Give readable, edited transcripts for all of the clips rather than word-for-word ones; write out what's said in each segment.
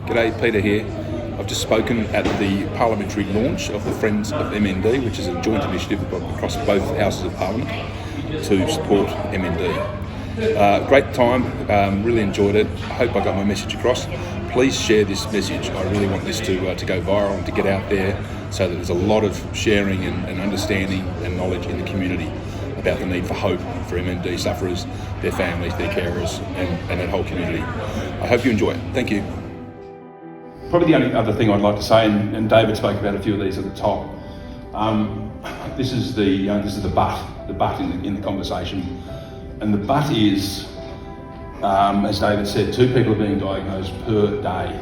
G'day, Peter here. I've just spoken at the parliamentary launch of the Friends of MND, which is a joint initiative across both Houses of Parliament to support MND. Great time, really enjoyed it. I hope I got my message across. Please share this message. I really want this to go viral and to get out there so that there's a lot of sharing and understanding and knowledge in the community about the need for hope for MND sufferers, their families, their carers, and that whole community. I hope you enjoy it. Thank you. Probably the only other thing I'd like to say, and David spoke about a few of these at the top. This is the butt in the conversation, and the butt is, as David said, 2 people are being diagnosed per day.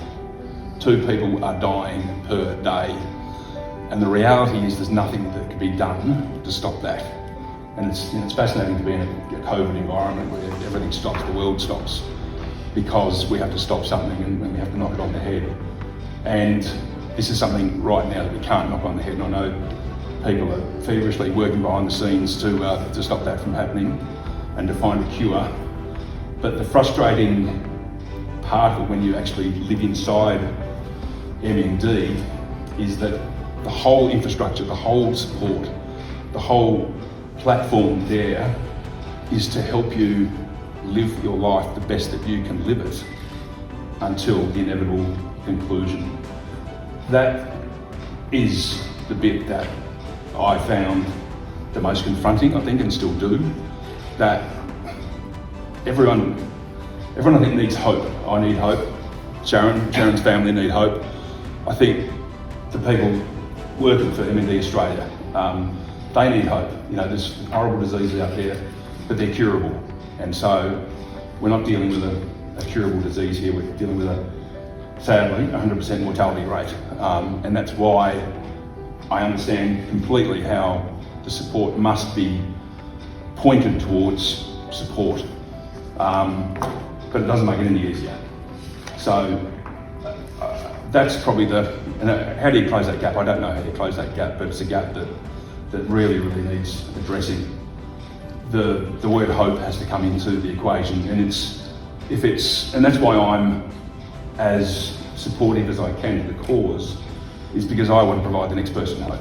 2 people are dying per day, and the reality is there's nothing that can be done to stop that. And it's fascinating to be in a COVID environment where everything stops, the world stops, because we have to stop something and we have to knock it on the head. And this is something right now that we can't knock on the head, and I know people are feverishly working behind the scenes to stop that from happening and to find a cure. But the frustrating part of it when you actually live inside MND is that the whole infrastructure, the whole support, the whole platform there is to help you live your life the best that you can live it until the inevitable conclusion. That is the bit that I found the most confronting, I think, and still do. That everyone I think needs hope. I need hope. Sharon's family need hope. I think the people working for MND Australia, they need hope. You know, there's horrible diseases out there, but they're curable. And so we're not dealing with a curable disease here, we're dealing with sadly, 100% mortality rate. And that's why I understand completely how the support must be pointed towards support. But it doesn't make it any easier. So that's probably how do you close that gap? I don't know how you close that gap, but it's a gap that really needs addressing. The word hope has to come into the equation, and that's why I'm as supportive as I can to the cause, is because I want to provide the next person hope.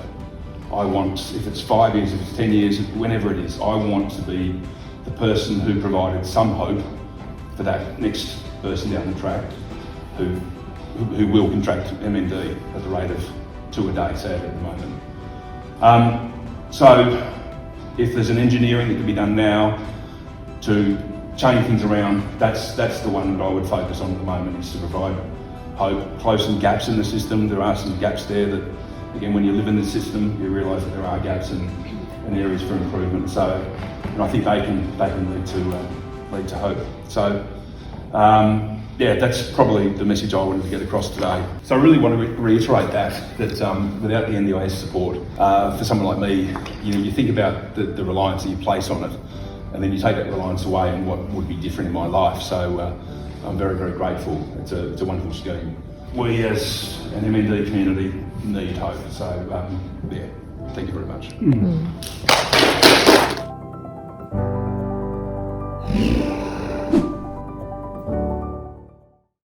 I want, if it's 5 years, if it's 10 years, whenever it is, I want to be the person who provided some hope for that next person down the track who will contract MND at the rate of 2 a day, sadly, at the moment. So if there's an engineering that can be done now to change things around, that's the one that I would focus on at the moment, is to provide hope, close some gaps in the system. There are some gaps there that, again, when you live in the system, you realise that there are gaps and areas for improvement. So, and I think they can lead to hope. So, yeah, that's probably the message I wanted to get across today. So I really want to reiterate that without the NDIS support, for someone like me, you think about the reliance that you place on it, and then you take that reliance away and what would be different in my life. So I'm very, very grateful. It's a wonderful scheme. We as an MND community need hope. So yeah, thank you very much.